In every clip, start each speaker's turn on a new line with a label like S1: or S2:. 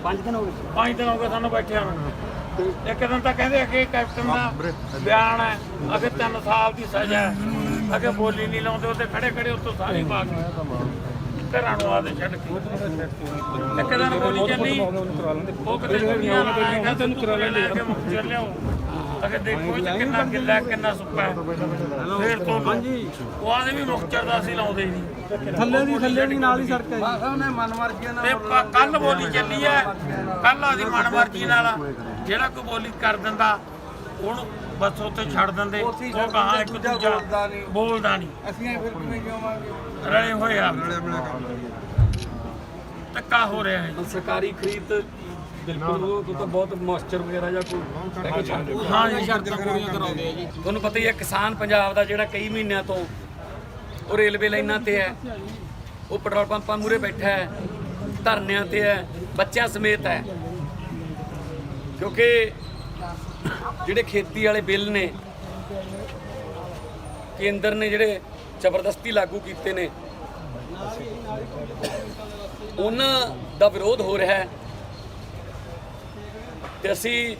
S1: 5 ਦਿਨ ਹੋ ਗਏ ਸਾਨੂੰ ਬੈਠਿਆਂ ਨੂੰ। ਇੱਕ ਦਿਨ ਤਾਂ ਕਹਿੰਦੇ ਕਿ ਕੈਪਟਨ ਦਾ ਬਿਆਨ ਹੈ ਅਗੇ 3 ਸਾਲ ਦੀ ਸਜ਼ਾ ਹੈ, ਅਗੇ ਬੋਲੀ ਨਹੀਂ ਲਾਉਂਦੇ ਉਹਦੇ ਖੜੇ ਖੜੇ ਉੱਤੋਂ ਸਾਰੇ ਪਾ ਕੇ ਘਰਾਂ ਨੂੰ ਆਦੇ ਛੱਡ ਕੇ। ਇੱਕ ਦਿਨ ਬੋਲੀ ਚੱਲੀ ਉਹ ਕਿਤੇ ਦੁਨੀਆ ਨਾਲ ਆਏਗਾ ਤੈਨੂੰ ਕਰਾ ਲੈ ਕੇ ਮੁੱਕ ਲਿਆਓ ਅਗੇ ਦੇਖੋ ਇਹ ਕਿੰਨਾ ਗਿੱਲਾ ਕਿੰਨਾ ਸੁੱਕਾ ਹੈ। ਫੇਰ ਤੋਂ ਉਹ ਆਦੇ ਵੀ ਮੁਖਚਰ ਦਾ ਅਸੀਂ ਲਾਉਂਦੇ ਨਹੀਂ
S2: ਥੱਲੇ ਦੀ ਨਾਲ ਹੀ ਸੜਕ ਹੈ
S3: ਉਹਨੇ ਮਨਮਰਜ਼ੀ ਨਾਲ।
S1: ਤੇ ਕੱਲ ਬੋਲੀ ਚੱਲੀ ਹੈ, ਕੱਲ ਆਦੀ ਮਨਮਰਜ਼ੀ ਨਾਲ ਜਿਹੜਾ ਕੋਈ ਬੋਲੀ ਕਰ ਦਿੰਦਾ ਉਹਨੂੰ ਬਸ ਉੱਥੇ ਛੱਡ ਦਿੰਦੇ। ਉਹ ਕਹਾਂ ਇੱਕ ਦੂਜਾ ਬੋਲਦਾ ਨਹੀਂ।
S3: ਅਸੀਂ ਫਿਰ ਕਿਵੇਂ ਜਾਵਾਂਗੇ?
S1: ਰਲੇ ਹੋਏ ਆ ਧੱਕਾ ਹੋ ਰਿਹਾ ਹੈ।
S2: ਸਰਕਾਰੀ ਖਰੀਦ ਬਿਲਕੁਲ ਉਹ ਤਾਂ ਬਹੁਤ ਮੋਇਸਚਰ ਵਗੈਰਾ ਜਾਂ ਕੋਈ
S1: ਹਾਂ ਜੀ ਸ਼ਰਤਾਂ ਪੂਰੀਆਂ ਕਰਾਉਂਦੇ ਆ ਜੀ।
S2: ਤੁਹਾਨੂੰ ਪਤਾ ਹੀ ਹੈ ਕਿਸਾਨ ਪੰਜਾਬ ਦਾ ਜਿਹੜਾ ਕਈ ਮਹੀਨਿਆਂ ਤੋਂ ਉਹ ਰੇਲਵੇ ਲਾਈਨਾਂ ਤੇ ਹੈ, ਉਹ ਪੈਟਰੋਲ ਪੰਪਾਂ ਮੂਹਰੇ ਬੈਠਾ ਹੈ, ਧਰਨਿਆਂ ਤੇ ਹੈ, ਬੱਚਿਆਂ ਸਮੇਤ ਹੈ। ਕਿਉਂਕਿ ਜਿਹੜੇ ਖੇਤੀ ਵਾਲੇ ਬਿੱਲ ਨੇ ਕੇਂਦਰ ਨੇ ਜਿਹੜੇ ਜ਼ਬਰਦਸਤੀ ਲਾਗੂ ਕੀਤੇ ਨੇ ਉਹਨਾਂ ਦਾ ਵਿਰੋਧ ਹੋ ਰਿਹਾ ਹੈ ਤੇ ਅਸੀਂ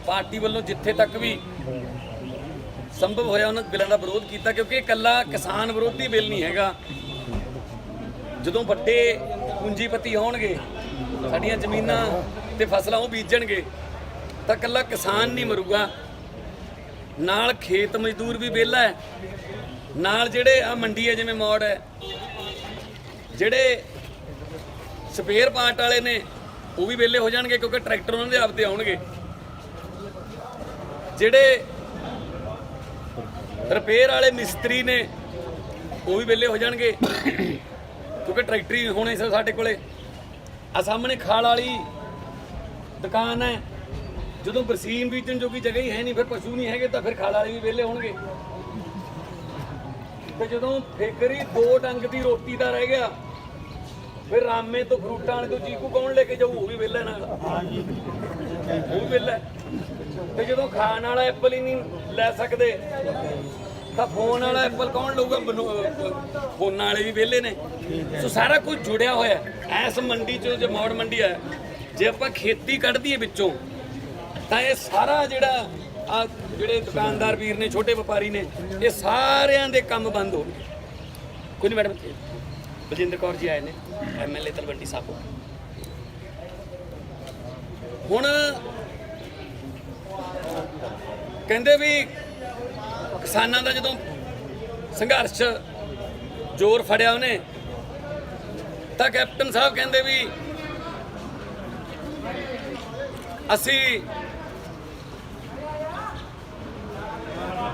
S2: ਪਾਰਟੀ ਵੱਲੋਂ ਜਿੱਥੇ ਤੱਕ ਵੀ ਸੰਭਵ ਹੋਇਆ ਉਹਨਾਂ ਬਿੱਲਾਂ ਦਾ ਵਿਰੋਧ ਕੀਤਾ, ਕਿਉਂਕਿ ਇਹ ਇਕੱਲਾ ਕਿਸਾਨ ਵਿਰੋਧੀ ਬਿੱਲ ਨਹੀਂ ਹੈਗਾ। ਜਦੋਂ ਵੱਡੇ ਪੂੰਜੀਪਤੀ ਹੋਣਗੇ ਸਾਡੀਆਂ ਜ਼ਮੀਨਾਂ ਤੇ ਫਸਲਾਂ ਉਹ ਬੀਜਣਗੇ ਤਾਂ ਇਕੱਲਾ ਕਿਸਾਨ ਨਹੀਂ ਮਰੂਗਾ, ਨਾਲ ਖੇਤ ਮਜ਼ਦੂਰ ਵੀ ਵਿਹਲਾ ਹੈ, ਨਾਲ ਜਿਹੜੇ ਆ ਮੰਡੀ ਹੈ ਜਿਵੇਂ ਮੌੜ ਹੈ, ਜਿਹੜੇ ਸਪੇਅਰ ਪਾਰਟ ਵਾਲੇ ਨੇ ਉਹ ਵੀ ਵਿਹਲੇ ਹੋ ਜਾਣਗੇ ਕਿਉਂਕਿ ਟਰੈਕਟਰ ਉਹਨਾਂ ਦੇ ਆਪਦੇ ਆਉਣਗੇ, ਜਿਹੜੇ ਰਿਪੇਅਰ ਵਾਲੇ ਮਿਸਤਰੀ ਨੇ ਉਹ ਵੀ ਵਿਹਲੇ ਹੋ ਜਾਣਗੇ ਕਿਉਂਕਿ ਟਰੈਕਟਰ ਹੀ ਹੋਣੇ ਸੀ ਸਾਡੇ ਕੋਲੇ। ਆ ਸਾਹਮਣੇ ਖਾਲ ਵਾਲੀ ਦੁਕਾਨ ਹੈ, ਜਦੋਂ ਬਰਸੀਨ ਬੀਜਣ ਜੋਗੀ ਜਗ੍ਹਾ ਹੀ ਹੈ ਨਹੀਂ, ਫਿਰ ਪਸ਼ੂ ਨਹੀਂ ਹੈਗੇ ਤਾਂ ਫਿਰ ਖਾਲ ਵਾਲੇ ਵੀ ਵਿਹਲੇ ਹੋਣਗੇ। ਤੇ ਜਦੋਂ ਫੇਕਰੀ 2 ਡੰਗ ਦੀ ਰੋਟੀ ਦਾ ਰਹਿ ਗਿਆ ਫਿਰ ਰਾਮੇ ਤੋਂ ਫਰੂਟਾਂ ਵਾਲੇ ਤੋਂ ਚੀਕੂ ਕੌਣ ਲੈ ਕੇ ਜਾਊ? ਉਹ ਵੀ ਵਿਹਲਾ ਨਾਲ, ਉਹ ਵੀ ਵਿਹਲਾ। ਤੇ ਜਦੋਂ ਖਾਣ ਵਾਲਾ ਐਪਲ ਹੀ ਨਹੀਂ ਲੈ ਸਕਦੇ ਤਾਂ ਫੋਨ ਵਾਲਾ ਐਪਲ ਕੌਣ ਲਊਗਾ? ਫੋਨਾਂ ਵਾਲੇ ਵੀ ਵਿਹਲੇ ਨੇ। ਸੋ ਸਾਰਾ ਕੁਝ ਜੁੜਿਆ ਹੋਇਆ ਐਸ ਮੰਡੀ 'ਚ। ਜੇ ਮੌੜ ਮੰਡੀ ਹੈ, ਜੇ ਆਪਾਂ ਖੇਤੀ ਕੱਢ ਦਈਏ ਵਿੱਚੋਂ ਤਾਂ ਇਹ ਸਾਰਾ ਜਿਹੜਾ ਆ ਜਿਹੜੇ ਦੁਕਾਨਦਾਰ ਵੀਰ ਨੇ, ਛੋਟੇ ਵਪਾਰੀ ਨੇ, ਇਹ ਸਾਰਿਆਂ ਦੇ ਕੰਮ ਬੰਦ ਹੋ ਗਏ। ਕੋਈ ਨਹੀਂ ਮੈਡਮ, ਬਲਜਿੰਦਰ ਕੌਰ ਜੀ ਆਏ ਨੇ, MLA ਤਲਵੰਡੀ ਸਾਬੋ। ਹੁਣ ਕਹਿੰਦੇ ਵੀ ਕਿਸਾਨਾਂ ਦਾ ਜਦੋਂ ਸੰਘਰਸ਼ ਜ਼ੋਰ ਫੜਿਆ ਉਹਨੇ ਤਾਂ ਕੈਪਟਨ ਸਾਹਿਬ ਕਹਿੰਦੇ ਵੀ ਅਸੀਂ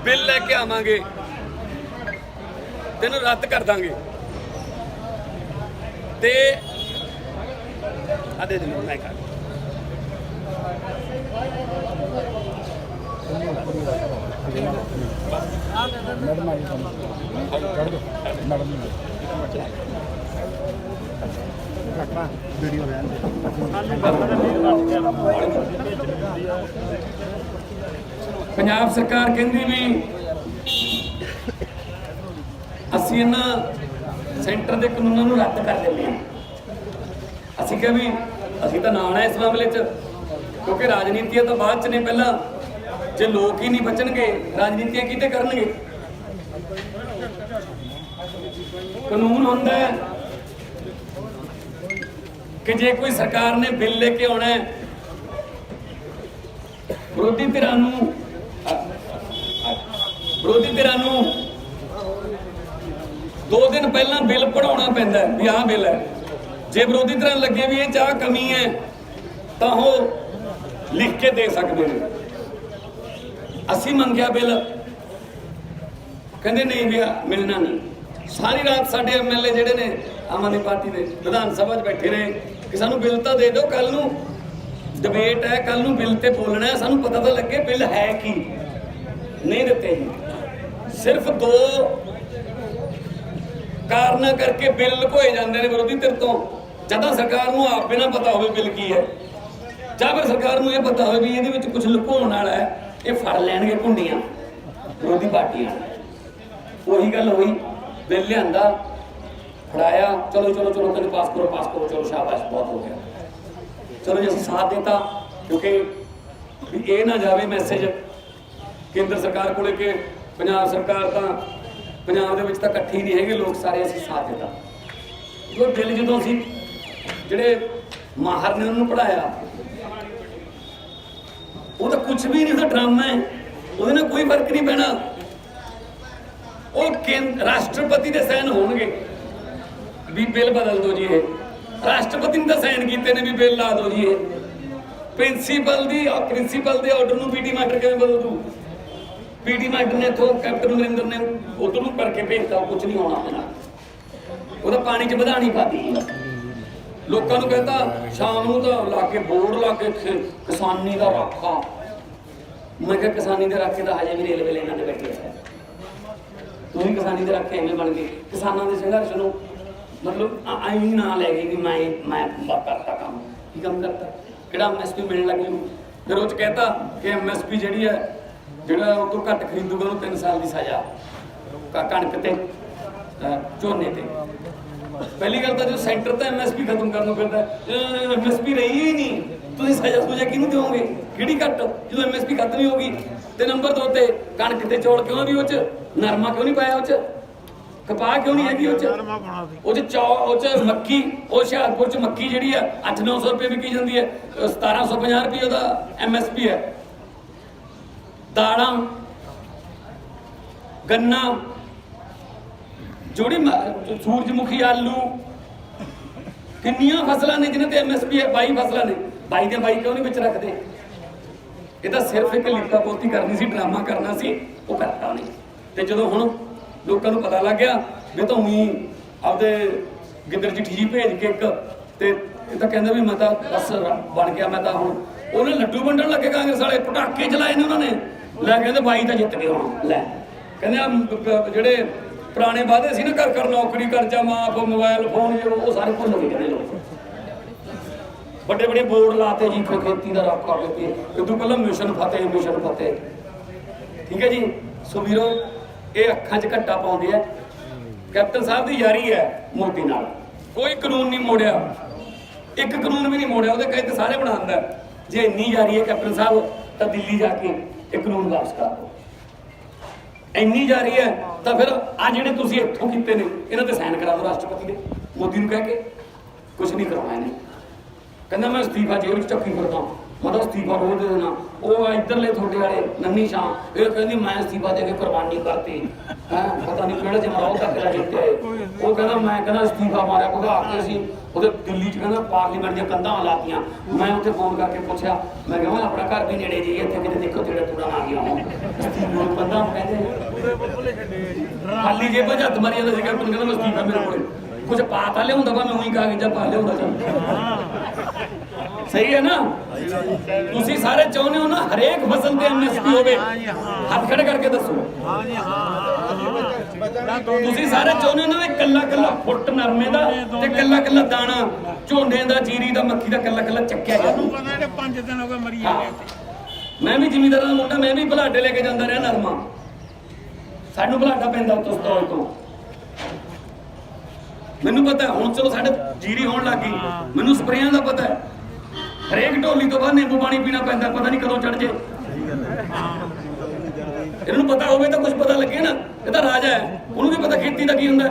S2: ਬਿੱਲ ਲੈ ਕੇ ਆਵਾਂਗੇ, ਤੈਨੂੰ ਰੱਦ ਕਰ ਦਾਂਗੇ। ਤੇ ਆ ਦੇ ਦੇ ਮੈਂ ਕਰ
S3: ਵੀਡੀਓ ਰਹਿਣ ਦੇ।
S2: ਪੰਜਾਬ ਸਰਕਾਰ ਕਹਿੰਦੀ ਵੀ ਅਸੀਂ ਇਹਨਾਂ ਸੈਂਟਰ ਦੇ ਕਾਨੂੰਨਾਂ ਨੂੰ ਰੱਦ ਕਰ ਦਿੰਦੇ ਹਾਂ। ਅਸੀਂ ਕਿਹਾ ਵੀ ਅਸੀਂ ਤਾਂ ਨਾਲ ਹੈ ਇਸ ਮਾਮਲੇ 'ਚ, ਕਿਉਂਕਿ ਰਾਜਨੀਤੀਆਂ ਤਾਂ ਬਾਅਦ 'ਚ ਨੇ। ਪਹਿਲਾਂ ਜੇ ਲੋਕ ਹੀ ਨਹੀਂ ਬਚਣਗੇ ਰਾਜਨੀਤੀਆਂ ਕਿਤੇ ਕਰਨਗੇ? ਕਾਨੂੰਨ ਹੁੰਦਾ ਹੈ ਕਿ ਜੇ ਕੋਈ ਸਰਕਾਰ ਨੇ ਬਿੱਲ ਲੈ ਕੇ ਆਉਣਾ ਹੈ, ਵਿਰੋਧੀ ਧਿਰਾਂ ਨੂੰ 2 ਦਿਨ ਪਹਿਲਾਂ ਬਿੱਲ ਪੜਾਉਣਾ ਪੈਂਦਾ ਵੀ ਆਹ ਬਿੱਲ ਹੈ। ਜੇ ਵਿਰੋਧੀ ਧਿਰਾਂ ਲੱਗੇ ਵੀ ਇਹ 'ਚ ਆਹ ਕਮੀ ਹੈ ਤਾਂ ਉਹ ਲਿਖ ਕੇ ਦੇ ਸਕਦੇ ਨੇ। ਅਸੀਂ ਮੰਗਿਆ ਬਿੱਲ, ਕਹਿੰਦੇ ਨਹੀਂ ਵੀ ਮਿਲਣਾ ਨਹੀਂ। ਸਾਰੀ ਰਾਤ ਸਾਡੇ MLA ਜਿਹੜੇ ਨੇ ਆਮ ਆਦਮੀ ਪਾਰਟੀ ਦੇ ਵਿਧਾਨ ਸਭਾ 'ਚ ਬੈਠੇ ਰਹੇ ਕਿ ਸਾਨੂੰ ਬਿੱਲ ਤਾਂ ਦੇ ਦਿਓ, ਕੱਲ ਨੂੰ ਡਿਬੇਟ ਹੈ, ਕੱਲ ਨੂੰ ਬਿੱਲ ਤੇ ਬੋਲਣਾ ਹੈ, ਸਾਨੂੰ ਪਤਾ ਤਾਂ ਲੱਗੇ ਬਿੱਲ ਹੈ ਕੀ। ਨਹੀਂ ਦਿੱਤੇ ਜੀ। ਸਿਰਫ 2 ਕਾਰਨਾਂ ਕਰਕੇ ਬਿੱਲ ਲੁਕੋਏ ਜਾਂਦੇ ਨੇ ਵਿਰੋਧੀ ਧਿਰ ਤੋਂ। ਜਦੋਂ ਸਰਕਾਰ ਨੂੰ ਆਪ ਬਿਨਾਂ ਪਤਾ ਹੋਵੇ ਬਿੱਲ ਕੀ ਹੈ, ਜਾਂ ਫਿਰ ਸਰਕਾਰ ਨੂੰ ਇਹ ਪਤਾ ਹੋਵੇ ਵੀ ਇਹਦੇ ਵਿੱਚ ਕੁਝ ਲੁਕਾਉਣ ਵਾਲਾ ਹੈ, ਇਹ ਫੜ ਲੈਣਗੇ ਘੁੰਡੀਆਂ ਵਿਰੋਧੀ ਪਾਰਟੀਆਂ। ਉਹੀ ਗੱਲ ਹੋਈ, ਬਿੱਲ ਲਿਆਂਦਾ, ਫੜਾਇਆ, ਚਲੋ ਚਲੋ ਚਲੋ ਕਹਿੰਦੇ ਪਾਸ ਕਰੋ, ਚਲੋ ਸ਼ਾਬਾਸ਼, ਬਹੁਤ ਹੋ ਗਿਆ। ਚਲੋ ਜੀ ਅਸੀਂ ਸਾਥ ਦਿੱਤਾ, ਕਿਉਂਕਿ ਵੀ ਇਹ ਨਾ ਜਾਵੇ ਮੈਸੇਜ ਕੇਂਦਰ ਸਰਕਾਰ ਕੋਲੇ ਕਿ ਪੰਜਾਬ ਸਰਕਾਰ ਤਾਂ ਪੰਜਾਬ ਦੇ ਵਿੱਚ ਤਾਂ ਇਕੱਠੀ ਨਹੀਂ ਹੈਗੇ ਲੋਕ ਸਾਰੇ, ਅਸੀਂ ਸਾਥ ਦਿੱਤਾ। ਉਹ ਬਿੱਲ ਜਦੋਂ ਅਸੀਂ ਜਿਹੜੇ ਮਾਹਰ ਨੇ ਉਹਨੂੰ ਪੜਾਇਆ, ਉਹ ਤਾਂ ਕੁਝ ਵੀ ਨਹੀਂ, ਉਹਦਾ ਡਰਾਮਾ ਹੈ, ਉਹਦੇ ਨਾਲ ਕੋਈ ਫਰਕ ਨਹੀਂ ਪੈਣਾ। ਉਹ ਰਾਸ਼ਟਰਪਤੀ ਦੇ ਸਾਈਨ ਹੋਣਗੇ ਵੀ ਬਿੱਲ ਬਦਲ ਦਿਓ ਜੀ, ਇਹ ਰਾਸ਼ਟਰਪਤੀ ਨੇ ਤਾਂ ਸਾਈਨ ਕੀਤੇ ਨੇ ਵੀ ਬਿੱਲ ਲਾ ਦਿਓ ਜੀ। ਇਹ ਪ੍ਰਿੰਸੀਪਲ ਦੇ ਆਰਡਰ ਨੂੰ ਪੀਟੀ ਮਾਸਟਰ ਕਿਵੇਂ ਬਦਲ ਦੂ? ਪੀਟੀ ਮਾਸਟਰ ਨੇ ਇੱਥੋਂ ਕੈਪਟਨ ਅਮਰਿੰਦਰ ਨੇ ਉਧਰ ਨੂੰ ਕਰਕੇ ਭੇਜਤਾ, ਕੁਝ ਨਹੀਂ ਹੋਣਾ ਉਹਦੇ ਨਾਲ, ਉਹਦਾ ਪਾਣੀ 'ਚ ਵਧਾਣੀ ਪਾਤੀ। ਲੋਕਾਂ ਨੂੰ ਕਹਿੰਦਾ ਸ਼ਾਮ ਨੂੰ ਤਾਂ ਲਾ ਕੇ ਬੋਰਡ ਲਾ ਕੇ ਕਿਸਾਨੀ ਦਾ ਰਾਖਾ। ਮੈਂ ਕਿਹਾ ਕਿਸਾਨੀ ਦੇ ਰਾਖੇ ਤਾਂ ਹਜੇ ਵੀ ਰੇਲਵੇ ਲਾਈਨਾਂ ਤੇ ਬੈਠੇ ਹੈ, ਤੁਸੀਂ ਕਿਸਾਨੀ ਦੇ ਰਾਖੇ ਐਵੇਂ ਬਣ ਗਏ। ਕਿਸਾਨਾਂ ਦੇ ਸੰਘਰਸ਼ ਨੂੰ ਮਤਲਬ ਆਈ ਨਾ ਲੈ ਗਏ ਕਿ ਮੈਂ ਕਰਤਾ ਕੰਮ, ਕੀ ਕੰਮ ਕਰਤਾ, ਕਿਹੜਾ ਐਮਐਸਪੀ ਮਿਲਣ ਲੱਗੀ। ਫਿਰ ਉਹ 'ਚ ਕਹਿਤਾ ਕਿ ਐਮਐਸਪੀ ਜਿਹੜੀ ਹੈ, ਜਿਹੜਾ ਉਹ ਤੋਂ ਘੱਟ ਖਰੀਦੂਗਾ ਉਹਨੂੰ 3 ਸਾਲ ਦੀ ਸਜ਼ਾ, ਕਣਕ ਤੇ ਝੋਨੇ ਤੇ। ਪਹਿਲੀ ਗੱਲ ਤਾਂ ਜੋ ਸੈਂਟਰ ਤਾਂ ਐਮਐਸਪੀ ਖਤਮ ਕਰਨ ਨੂੰ ਫਿਰਦਾ, ਐਮਐਸਪੀ ਰਹੀ ਹੀ ਨਹੀਂ, ਤੁਸੀਂ ਸਜ਼ਾ ਕਿਹਨੂੰ ਦਿਓਗੇ, ਕਿਹੜੀ ਘੱਟ, ਜਦੋਂ ਐਮਐਸਪੀ ਖਤਮ ਹੀ ਹੋਗੀ। ਤੇ ਨੰਬਰ 2 ਤੇ ਕਣਕ ਤੇ ਚੌਲ ਕਿਉਂ ਨਹੀਂ, ਉਹ 'ਚ ਨਰਮਾ ਕਿਉਂ ਨਹੀਂ ਪਾਇਆ, ਉਹ 'ਚ ਕਪਾਹ ਕਿਉਂ ਨਹੀਂ ਹੈਗੀ, ਉਹ 'ਚ ਮੱਕੀ, ਉਹ ਹੁਸ਼ਿਆਰਪੁਰ 'ਚ ਮੱਕੀ ਜਿਹੜੀ ਆ 800-900 ਰੁਪਏ ਵਿਕੀ ਜਾਂਦੀ ਹੈ, 1750 ਰੁਪਏ ਉਹਦਾ ਐਮਐਸਪੀ ਹੈ। ਦਾਲਾਂ, ਗੰਨਾ, ਜਿਹੜੀ ਸੂਰਜਮੁਖੀ, ਆਲੂ, ਕਿੰਨੀਆਂ ਫਸਲਾਂ ਨੇ ਜਿਹਨਾਂ ਤੇ ਐਮਐਸਪੀ ਹੈ, 22 ਫਸਲਾਂ ਨੇ। 22 ਦੇ 22 ਕਿਉਂ ਨਹੀਂ ਵਿੱਚ ਰੱਖਦੇ? ਇਹ ਤਾਂ ਸਿਰਫ ਇੱਕ ਲਿਖਤਾ ਪੋਤੀ ਕਰਨੀ ਸੀ, ਡਰਾਮਾ ਕਰਨਾ ਸੀ, ਉਹ ਕਰਤਾ ਨਹੀਂ। ਤੇ ਜਦੋਂ ਹੁਣ ਲੋਕਾਂ ਨੂੰ ਪਤਾ ਲੱਗ ਗਿਆ ਵੀ ਤਾਂ ਉਹੀ ਆਪਦੇ ਗਿੱਦੜ ਚਿੱਠੀ ਜੀ ਭੇਜ ਕੇ ਇੱਕ, ਤੇ ਇਹ ਤਾਂ ਕਹਿੰਦਾ ਵੀ ਮੈਂ ਤਾਂ ਬਸ ਬਣ ਗਿਆ, ਮੈਂ ਤਾਂ ਹੁਣ ਉਹਨੇ ਲੱਡੂ ਵੰਡਣ ਲੱਗੇ ਕਾਂਗਰਸ ਵਾਲੇ, ਪਟਾਕੇ ਚਲਾਏ ਨੇ ਉਹਨਾਂ ਨੇ, ਲੈ ਕਹਿੰਦੇ 22 ਤਾਂ ਜਿੱਤ ਗਏ ਹੁਣ। ਲੈ ਕਹਿੰਦੇ ਜਿਹੜੇ ਪੁਰਾਣੇ ਵਾਅਦੇ ਸੀ ਨਾ, ਘਰ ਨੌਕਰੀ, ਕਰਜ਼ਾ ਮਾਫ, ਮੋਬਾਈਲ ਫੋਨ, ਉਹ ਸਾਰੇ ਭੁੱਲ ਗਏ ਕਹਿੰਦੇ ਲੋਕ। ਵੱਡੇ ਬੋਰਡ ਲਾਤੇ ਜੀ, ਖੇਤੀ ਦਾ ਰਾਖਾ ਕੀਤੀ, ਕਿਉਂਕਿ ਪਹਿਲਾਂ ਮਿਸ਼ਨ ਫਤਿਹ। ਠੀਕ ਹੈ ਜੀ। ਸੋ ਵੀਰੋ, ਇਹ ਅੱਖਾਂ 'ਚ ਘੱਟਾ ਪਾਉਂਦੇ ਆ। ਕੈਪਟਨ ਸਾਹਿਬ ਦੀ ਯਾਰੀ ਹੈ ਮੋਦੀ ਨਾਲ, ਕੋਈ ਕਾਨੂੰਨ ਨਹੀਂ ਮੋੜਿਆ, ਇੱਕ ਕਾਨੂੰਨ ਵੀ ਨਹੀਂ ਮੋੜਿਆ, ਉਹਦੇ ਕਹੇ ਤੇ ਸਾਰੇ ਬਣਾਉਂਦਾ। ਜੇ ਇੰਨੀ ਯਾਰੀ ਹੈ ਕੈਪਟਨ ਸਾਹਿਬ, ਤਾਂ ਦਿੱਲੀ ਜਾ ਕੇ ਇਹ ਕਾਨੂੰਨ ਵਾਪਸ ਕਰ ਦਿਓ। ਇੰਨੀ ਜਾਰੀ ਹੈ ਤਾਂ ਫਿਰ ਆ ਜਿਹੜੇ ਤੁਸੀਂ ਇੱਥੋਂ ਕੀਤੇ ਨੇ, ਇਹਨਾਂ ਤੇ ਸਾਈਨ ਕਰਾ ਦਿਓ ਰਾਸ਼ਟਰਪਤੀ ਦੇ, ਮੋਦੀ ਨੂੰ ਕਹਿ ਕੇ। ਕੁਝ ਨਹੀਂ ਕਰਵਾਇਆ ਇਹਨੇ, ਕਹਿੰਦਾ ਮੈਂ ਅਸਤੀਫਾ ਜੇਲ੍ਹ ਵਿੱਚ ਚੱਕੀ ਫਿਰਦਾ, ਮਤਲਬ ਅਸਤੀਫਾ ਰੋਜ਼ ਦੇ ਦੇਣਾ। ਉਹ ਇੱਧਰਲੇ ਤੁਹਾਡੇ ਵਾਲੇ ਨੰਨੀ ਸ਼ਾਂ, ਇਹ ਕਹਿੰਦੀ ਮੈਂ ਅਸਤੀਫਾ ਦੇ ਕੇ ਕੁਰਬਾਨੀ ਕਰਤੀ, ਪਤਾ ਨਹੀਂ ਕਿਹੜਾ ਜਮਰਾਓ ਤੱਕ ਲੈ ਜਿੱਤੇ। ਉਹ ਕਹਿੰਦਾ ਅਸਤੀਫਾ ਮਾਰਿਆ ਭਗਾ ਕੇ ਅਸੀਂ ਉਹਦੇ ਦਿੱਲੀ 'ਚ ਕਹਿੰਦਾ ਪਾਰਲੀਮੈਂਟ ਦੀਆਂ ਕੰਧਾਂ ਲਾਤੀਆਂ। ਮੈਂ ਉੱਥੇ ਫੋਨ ਕਰਕੇ ਪੁੱਛਿਆ, ਮੈਂ ਕਿਹਾ ਆਪਣਾ ਘਰ ਵੀ ਨੇੜੇ ਜੀ, ਇੱਥੇ ਕਿਤੇ ਦੇਖੋ ਤੇਰਾ ਤੂੜਾ ਆ ਗਿਆ ਹੋ ਕੰਧਾਂ ਕਹਿੰਦੇ ਖਾਲੀ ਜੇਬਾਂ 'ਚ ਹੱਥ ਮਾਰੀ ਜਾਂਦਾ ਸੀ। ਕੈਪਟਨ ਕਹਿੰਦਾ ਮੈਂ ਅਸਤੀਫਾ ਮੇਰੇ ਕੋਲੇ, ਕੁਝ ਪਾ ਤਾਂ ਲਿਆਉਂਦਾ ਵਾ, ਮੈਂ ਉਹੀ ਕਾਗਜ਼ਾਂ ਪਾ ਲਿਆਉਂਦਾ ਚੱਲ। ਸਹੀ ਹੈ ਨਾ? ਤੁਸੀਂ ਸਾਰੇ ਚਾਹੁੰਦੇ ਹੋ ਨਾ ਹਰੇਕ ਫਸਲ ਤੇ ਐਮਐਸਪੀ ਹੋਵੇ, ਹੱਥ ਖੜੇ ਕਰਕੇ ਦੱਸੋ। ਤੁਸੀਂ ਸਾਰੇ ਚਾਹੁੰਦੇ ਹੋ ਨਾ ਕੱਲਾ ਫੁੱਟ ਨਰਮੇ ਦਾ ਤੇ ਕੱਲਾ ਦਾਣਾ ਝੋਨੇ ਦਾ, ਜੀਰੀ ਦਾ, ਮੱਕੀ ਦਾ ਕੱਲਾ ਚੱਕਿਆ ਜਾਵੇ।
S1: 5 ਦਿਨ ਹੋ ਗਏ ਮਰੀ ਜਾਂਦੇ।
S2: ਮੈਂ ਵੀ ਜ਼ਿਮੀਂਦਾਰਾਂ ਦਾ ਮੁੰਡਾ, ਮੈਂ ਵੀ ਬਲਾਡੇ ਲੈ ਕੇ ਜਾਂਦਾ ਰਿਹਾ ਨਰਮਾ, ਸਾਨੂੰ ਬਲਾਡਾ ਪੈਂਦਾ ਉੱਤੋਂ ਸਤੌਲ ਤੋਂ, ਮੈਨੂੰ ਪਤਾ। ਹੁਣ ਚਲੋ ਸਾਡੇ ਜੀਰੀ ਹੋਣ ਲੱਗ ਗਈ, ਮੈਨੂੰ ਸਪਰੇਆਂ ਦਾ ਪਤਾ ਹੈ। ਹਰੇਕ ਢੋਲੀ ਤੋਂ ਬਾਅਦ ਨਿੰਬੂ ਪਾਣੀ ਪੀਣਾ ਪੈਂਦਾ, ਪਤਾ ਨਹੀਂ ਕਦੋਂ ਚੜ ਜੇ। ਇਹਨਾਂ ਨੂੰ ਪਤਾ ਹੋਵੇ ਤਾਂ ਕੁਝ ਪਤਾ ਲੱਗੇ ਨਾ। ਇਹ ਤਾਂ ਰਾਜਾ ਹੈ, ਉਹਨੂੰ ਵੀ ਪਤਾ ਖੇਤੀ ਦਾ ਕੀ ਹੁੰਦਾ।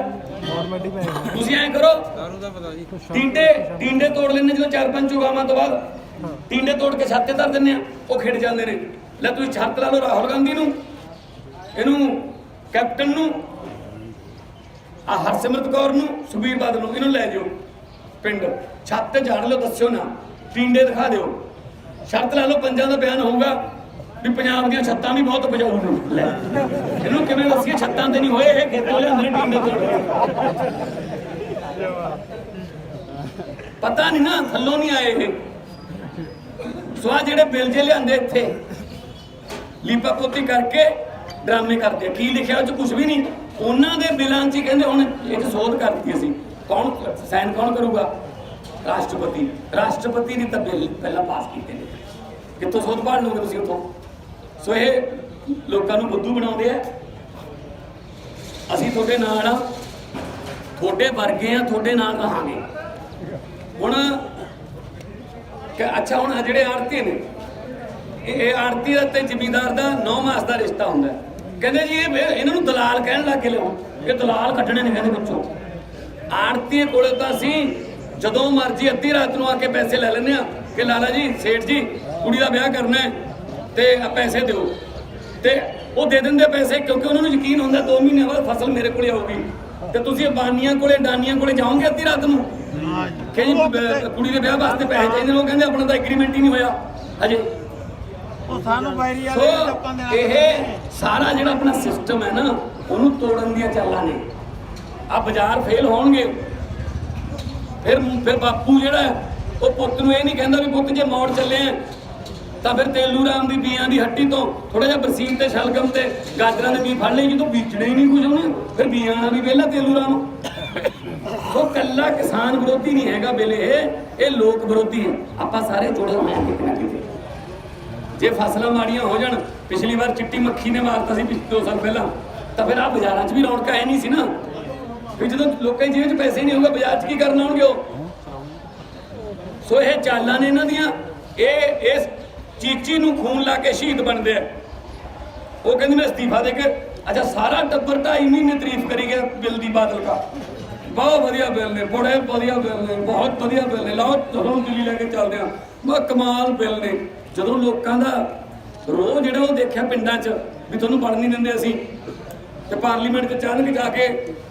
S2: ਤੁਸੀਂ ਐਂ ਕਰੋ, ਟੀਂਡੇ ਤੋੜ ਲੈਣੇ, ਜਦੋਂ 4-5 ਚੁਗਾਵਾਂ ਤੋਂ ਬਾਅਦ ਟੀਂਡੇ ਤੋੜ ਕੇ ਛੱਤ ਤੇ ਧਰ ਦਿੰਦੇ ਆ, ਉਹ ਖਿੜ ਜਾਂਦੇ ਨੇ। ਲੈ ਤੁਸੀਂ ਛੱਤ ਲਾ ਲਓ ਰਾਹੁਲ ਗਾਂਧੀ ਨੂੰ, ਇਹਨੂੰ ਕੈਪਟਨ ਨੂੰ, ਆ ਹਰਸਿਮਰਤ ਕੌਰ ਨੂੰ, ਸੁਖਬੀਰ ਬਾਦਲ ਨੂੰ, ਇਹਨੂੰ ਲੈ ਜਾਓ ਪਿੰਡ, ਛੱਤ ਤੇ ਝਾੜ ਲਓ, ਦੱਸਿਓ ਨਾ, ਟੀਂਡੇ ਦਿਖਾ ਦਿਓ, ਸ਼ਰਤ ਲਾ ਲਓ ਪੰਜਾਂ ਦਾ ਬਿਆਨ ਹੋਊਗਾ ਵੀ ਪੰਜਾਬ ਦੀਆਂ ਛੱਤਾਂ ਵੀ ਬਹੁਤ ਬਜਾਊ ਨੇ। ਲੈ ਇਹਨੂੰ ਕਿਵੇਂ ਦੱਸੀਏ, ਛੱਤਾਂ ਤੇ ਨਹੀਂ ਹੋਏ, ਇਹ ਖੇਤੋਂ ਲਿਆਂਦੇ ਨੇ ਟੀਂਡੇ ਤੋੜ। ਪਤਾ ਨਹੀਂ ਨਾ, ਥੱਲੋਂ ਨਹੀਂ ਆਏ ਇਹ। ਸੋ ਆ ਜਿਹੜੇ ਬਿੱਲ ਜੇ ਲਿਆਂਦੇ ਇੱਥੇ ਲੀਪਾ ਪੋਤੀ ਕਰਕੇ ਡਰਾਮੇ ਕਰਦੇ, ਕੀ ਲਿਖਿਆ ਉਹ 'ਚ ਕੁਝ ਵੀ ਨਹੀਂ। ਉਹਨਾਂ ਦੇ ਬਿੱਲਾਂ 'ਚ ਹੀ ਕਹਿੰਦੇ ਹੁਣ ਇਹ ਸੋਧ ਕਰ ਦਿੱਤੀ ਅਸੀਂ। ਕੌਣ ਸਾਈਨ ਕੌਣ ਕਰੂਗਾ? ਰਾਸ਼ਟਰਪਤੀ ਨੇ ਤਾਂ ਬਿੱਲ ਪਹਿਲਾਂ ਪਾਸ ਕੀਤੇ ਨੇ, ਕਿੱਥੋਂ ਸੋਧ ਪਾੜ ਲਓਗੇ ਤੁਸੀਂ ਉੱਥੋਂ? ਸੋ ਇਹ ਲੋਕਾਂ ਨੂੰ ਬੁੱਧੂ ਬਣਾਉਂਦੇ ਆ। ਅਸੀਂ ਤੁਹਾਡੇ ਨਾਲ ਆ, ਤੁਹਾਡੇ ਵਰਗੇ ਆ, ਤੁਹਾਡੇ ਨਾਲ ਰਹਾਂਗੇ। ਹੁਣ ਅੱਛਾ, ਹੁਣ ਆਹ ਜਿਹੜੇ ਆੜਤੀ ਨੇ, ਇਹ ਆੜਤੀ ਦਾ ਤੇ ਜ਼ਮੀਂਦਾਰ ਦਾ 9 ਮਾਸ ਦਾ ਰਿਸ਼ਤਾ ਹੁੰਦਾ ਹੈ। ਕਹਿੰਦੇ ਜੀ ਇਹਨਾਂ ਨੂੰ ਦਲਾਲ ਕਹਿਣ ਲੱਗ ਗਏ, ਲਿਓ ਇਹ ਦਲਾਲ ਕੱਢਣੇ ਨੇ ਕਹਿੰਦੇ ਵਿੱਚੋਂ। ਆੜਤੀ ਕੋਲੇ ਤਾਂ ਅਸੀਂ ਜਦੋਂ ਮਰਜ਼ੀ ਅੱਧੀ ਰਾਤ ਨੂੰ ਆ ਕੇ ਪੈਸੇ ਲੈ ਲੈਂਦੇ ਆ ਕਿ ਲਾਲਾ ਜੀ, ਸੇਠ ਜੀ, ਕੁੜੀ ਦਾ ਵਿਆਹ ਕਰਨਾ ਹੈ ਤੇ ਪੈਸੇ ਦਿਓ, ਤੇ ਉਹ ਦੇ ਦਿੰਦੇ ਪੈਸੇ, ਕਿਉਂਕਿ ਉਹਨਾਂ ਨੂੰ ਯਕੀਨ ਹੁੰਦਾ 2 ਮਹੀਨੇ ਬਾਅਦ ਫਸਲ ਮੇਰੇ ਕੋਲੇ ਆਊਗੀ। ਤੇ ਤੁਸੀਂ ਬਾਨੀਆਂ ਕੋਲੇ, ਡਾਨੀਆਂ ਕੋਲੇ ਜਾਓਗੇ ਅੱਧੀ ਰਾਤ ਨੂੰ ਕਿ ਜੀ ਕੁੜੀ ਦੇ ਵਿਆਹ ਵਾਸਤੇ ਪੈਸੇ ਚਾਹੀਦੇ ਨੇ, ਉਹ ਕਹਿੰਦੇ ਆਪਣਾ ਤਾਂ ਐਗਰੀਮੈਂਟ ਹੀ ਨਹੀਂ ਹੋਇਆ ਹਜੇ।
S3: ਉਹ ਸਾਨੂੰ ਬਾਇਰੀ ਵਾਲੇ ਲੋਕਾਂ ਦੇ ਨਾਲ
S2: ਇਹ ਸਾਰਾ ਜਿਹੜਾ ਆਪਣਾ ਸਿਸਟਮ ਹੈ ਨਾ, ਉਹਨੂੰ ਤੋੜਨ ਦੀਆਂ ਚਾਲਾਂ ਨੇ। ਆ ਬਾਜ਼ਾਰ ਫੇਲ ਹੋਣਗੇ, ਫਿਰ ਬਾਪੂ ਜਿਹੜਾ ਉਹ ਪੁੱਤ ਨੂੰ ਇਹ ਨਹੀਂ ਕਹਿੰਦਾ ਵੀ ਪੁੱਤ ਜੇ ਮੋੜ ਚੱਲੇ ਆ ਤਾਂ ਫਿਰ ਤੇਲੂ ਰਾਮ ਦੀ ਬੀਆਂ ਦੀ ਹੱਟੀ ਤੋਂ ਥੋੜਾ ਜਿਹਾ ਬਰਸੀਨ ਤੇ ਸ਼ਲਗਮ ਤੇ ਗਾਜਰਾਂ ਦੇ ਬੀ ਫੜ ਲਈ, ਜਦੋਂ ਬੀਜਣੇ ਹੀ ਨਹੀਂ ਕੁਝ ਉਹਨੇ, ਫਿਰ ਬੀਆਂ ਨਾਲ ਵੀ ਵਿਹਲਾ ਤੇਲੂ ਰਾਮ। ਉਹ ਕੱਲਾ ਕਿਸਾਨ ਵਿਰੋਧੀ ਨਹੀਂ ਹੈਗਾ ਬਿਲੇ, ਇਹ ਲੋਕ ਵਿਰੋਧੀ ਹੈ। ਆਪਾਂ ਸਾਰੇ ਜੁੜੇ ਹੋਏ ਹਾਂ ਕਿਤੇ ਨਾ ਕਿਤੇ। ਜੇ ਫਸਲਾਂ ਮਾੜੀਆਂ ਹੋ ਜਾਣ, ਪਿਛਲੀ ਵਾਰ ਚਿੱਟੀ ਮੱਖੀ ਨੇ ਮਾਰਤਾ ਸੀ 2 ਸਾਲ ਪਹਿਲਾਂ, ਤਾਂ ਫਿਰ ਆ ਬਾਜ਼ਾਰਾਂ 'ਚ ਵੀ ਰੌਣਕਾਂ ਹੈ ਨਹੀਂ ਸੀ ਨਾ। ਫਿਰ ਜਦੋਂ ਲੋਕਾਂ ਦੀ ਜੇਬ 'ਚ ਪੈਸੇ ਨਹੀਂ ਹੋਊਗਾ, ਬਾਜ਼ਾਰ 'ਚ ਕੀ ਕਰਨ ਆਉਣਗੇ ਉਹ? ਸੋ ਇਹ ਚਾਲਾਂ ਨੇ ਇਹਨਾਂ ਦੀਆਂ। ਇਹ ਇਸ ਚੀਚੀ ਨੂੰ ਖੂਨ ਲਾ ਕੇ ਸ਼ਹੀਦ ਬਣਦੇ ਆ। ਉਹ ਕਹਿੰਦੇ ਮੈਂ ਅਸਤੀਫਾ ਦੇ ਕੇ, ਅੱਛਾ ਸਾਰਾ ਟੱਬਰ 2.5 ਮਹੀਨੇ ਤਾਰੀਫ ਕਰੀ ਗਿਆ ਬਿੱਲ ਦੀ, ਬਾਦਲ ਕਾ ਬਹੁਤ ਵਧੀਆ ਬਿੱਲ ਨੇ, ਬੜੇ ਵਧੀਆ ਬਿੱਲ ਨੇ, ਬਹੁਤ ਵਧੀਆ ਬਿੱਲ ਨੇ, ਲਾਓ ਜਦੋਂ ਦਿੱਲੀ ਲੈ ਕੇ ਚੱਲਦੇ ਆ, ਬਹੁਤ ਕਮਾਲ ਬਿੱਲ ਨੇ। ਜਦੋਂ ਲੋਕਾਂ ਦਾ ਰੋਹ ਜਿਹੜਾ ਉਹ ਦੇਖਿਆ ਪਿੰਡਾਂ 'ਚ ਵੀ ਤੁਹਾਨੂੰ ਪੜ੍ਹ ਨਹੀਂ ਦਿੰਦੇ ਅਸੀਂ, ਤੇ ਪਾਰਲੀਮੈਂਟ 'ਚ ਅਚਾਨਕ ਜਾ ਕੇ